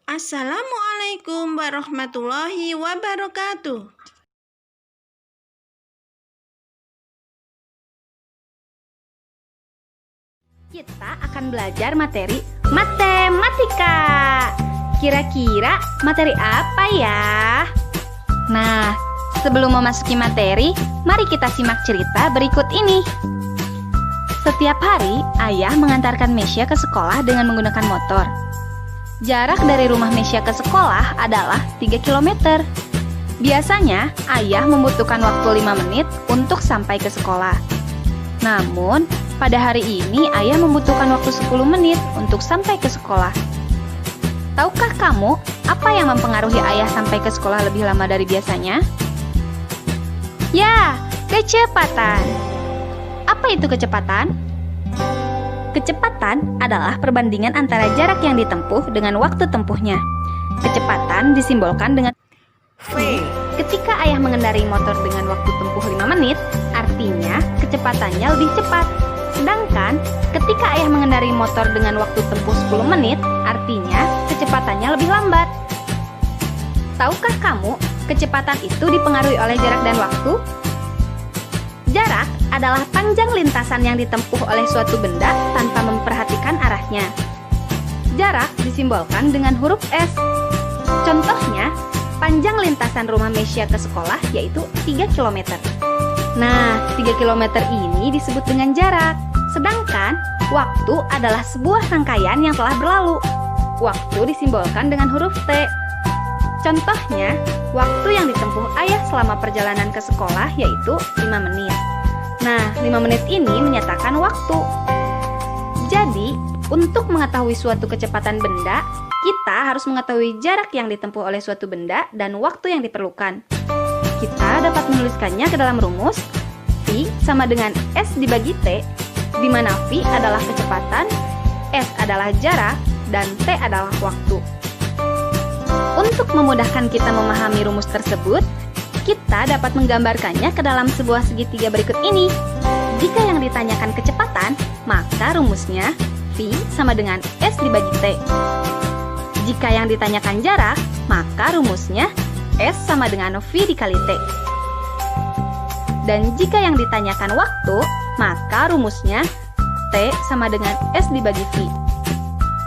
Assalamualaikum warahmatullahi wabarakatuh. Kita akan belajar materi matematika. Kira-kira materi apa ya? Nah, sebelum memasuki materi, mari kita simak cerita berikut ini. Setiap hari, ayah mengantarkan Mesya ke sekolah dengan menggunakan motor. Jarak dari rumah Mesya ke sekolah adalah 3 km. Biasanya, ayah membutuhkan waktu 5 menit untuk sampai ke sekolah. Namun, pada hari ini ayah membutuhkan waktu 10 menit untuk sampai ke sekolah. Tahukah kamu apa yang mempengaruhi ayah sampai ke sekolah lebih lama dari biasanya? Ya, kecepatan. Apa itu kecepatan? Kecepatan adalah perbandingan antara jarak yang ditempuh dengan waktu tempuhnya. Kecepatan disimbolkan dengan V. Ketika ayah mengendarai motor dengan waktu tempuh 5 menit, artinya kecepatannya lebih cepat. Sedangkan ketika ayah mengendarai motor dengan waktu tempuh 10 menit, artinya kecepatannya lebih lambat. Tahukah kamu, kecepatan itu dipengaruhi oleh jarak dan waktu? Jarak adalah panjang lintasan yang ditempuh oleh suatu benda tanpa memperhatikan arahnya. Jarak disimbolkan dengan huruf S. Contohnya, panjang lintasan rumah Mesya ke sekolah yaitu 3 km. Nah, 3 km ini disebut dengan jarak. Sedangkan, waktu adalah sebuah rangkaian yang telah berlalu. Waktu disimbolkan dengan huruf T. Contohnya, waktu yang ditempuh ayah selama perjalanan ke sekolah yaitu 5 menit. Nah, 5 menit ini menyatakan waktu. Jadi, untuk mengetahui suatu kecepatan benda, kita harus mengetahui jarak yang ditempuh oleh suatu benda dan waktu yang diperlukan. Kita dapat menuliskannya ke dalam rumus V sama dengan S dibagi T, di mana V adalah kecepatan, S adalah jarak, dan T adalah waktu. Untuk memudahkan kita memahami rumus tersebut, kita dapat menggambarkannya ke dalam sebuah segitiga berikut ini. Jika yang ditanyakan kecepatan, maka rumusnya V sama dengan S dibagi T. Jika yang ditanyakan jarak, maka rumusnya S sama dengan V dikali T. Dan jika yang ditanyakan waktu, maka rumusnya T sama dengan S dibagi V.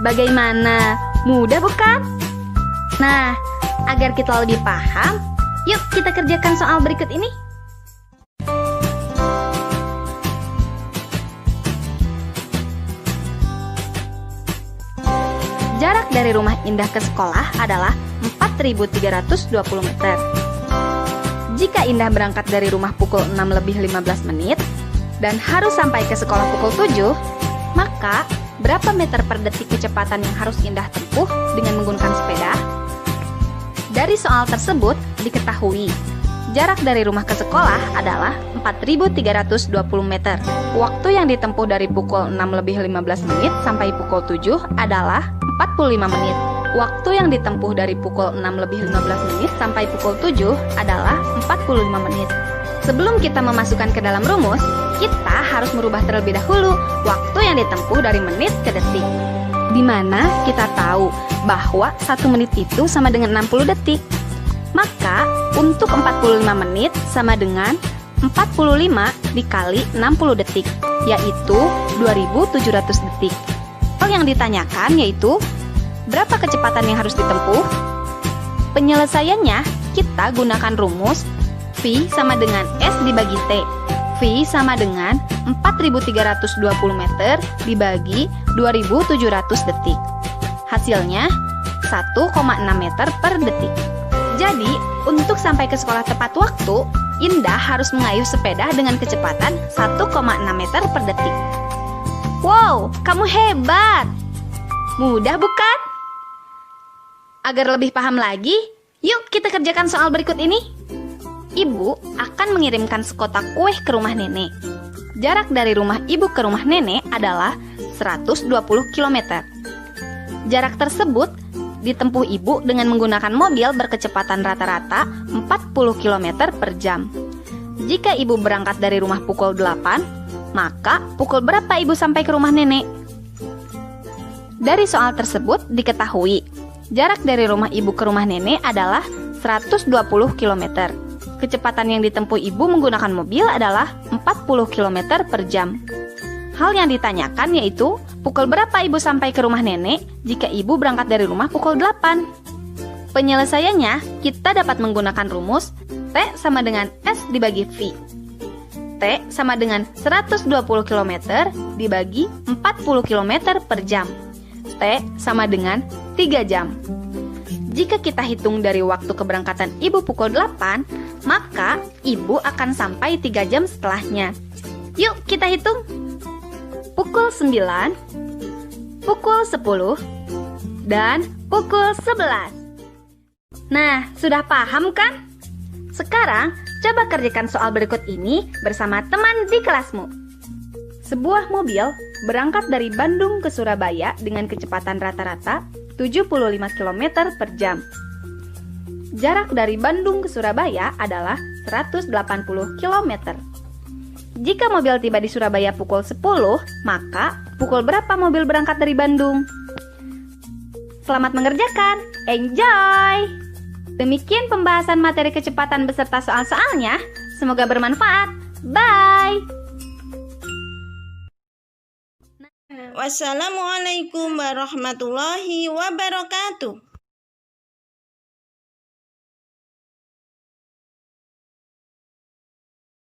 Bagaimana? Mudah bukan? Nah, agar kita lebih paham, yuk kita kerjakan soal berikut ini. Jarak dari rumah Indah ke sekolah adalah 4.320 meter. Jika Indah berangkat dari rumah pukul 6 lebih 15 menit dan harus sampai ke sekolah pukul 7, maka berapa meter per detik kecepatan yang harus Indah tempuh dengan menggunakan sepeda? Dari soal tersebut diketahui, jarak dari rumah ke sekolah adalah 4.320 meter. Waktu yang ditempuh dari pukul 6 lebih 15 menit sampai pukul 7 adalah 45 menit. Waktu yang ditempuh dari pukul 6 lebih 15 menit sampai pukul 7 adalah 45 menit. Sebelum kita memasukkan ke dalam rumus, kita harus merubah terlebih dahulu waktu yang ditempuh dari menit ke detik. Di mana kita tahu bahwa 1 menit itu sama dengan 60 detik. Maka, untuk 45 menit sama dengan 45 dikali 60 detik, yaitu 2.700 detik. Yang ditanyakan yaitu, berapa kecepatan yang harus ditempuh? Penyelesaiannya, kita gunakan rumus V sama dengan S dibagi T. V sama dengan 4.320 meter dibagi 2.700 detik. Hasilnya 1,6 meter per detik. Jadi, untuk sampai ke sekolah tepat waktu, Indah harus mengayuh sepeda dengan kecepatan 1,6 meter per detik. Wow, kamu hebat! Mudah bukan? Agar lebih paham lagi, yuk kita kerjakan soal berikut ini. Ibu akan mengirimkan sekotak kue ke rumah nenek. Jarak dari rumah ibu ke rumah nenek adalah 120 km. Jarak tersebut ditempuh ibu dengan menggunakan mobil berkecepatan rata-rata 40 km per jam. Jika ibu berangkat dari rumah pukul 8, maka pukul berapa ibu sampai ke rumah nenek? Dari soal tersebut diketahui, Jarak dari rumah ibu ke rumah nenek adalah 120 km. Kecepatan yang ditempuh ibu menggunakan mobil adalah 40 km per jam. Hal yang ditanyakan yaitu, pukul berapa ibu sampai ke rumah nenek jika ibu berangkat dari rumah pukul 8? Penyelesaiannya, kita dapat menggunakan rumus T sama dengan S dibagi V. T sama dengan 120 km dibagi 40 km per jam. T sama dengan 3 jam. Jika kita hitung dari waktu keberangkatan ibu pukul 8, maka ibu akan sampai 3 jam setelahnya. Yuk kita hitung. Pukul 9, pukul 10, dan pukul 11. Nah, sudah paham kan? Sekarang, coba kerjakan soal berikut ini bersama teman di kelasmu. Sebuah mobil berangkat dari Bandung ke Surabaya dengan kecepatan rata-rata 75 km per jam. Jarak dari Bandung ke Surabaya adalah 180 km. Jika mobil tiba di Surabaya pukul 10, maka pukul berapa mobil berangkat dari Bandung? Selamat mengerjakan, enjoy! Demikian pembahasan materi kecepatan beserta soal-soalnya. Semoga bermanfaat. Bye! Wassalamualaikum warahmatullahi wabarakatuh.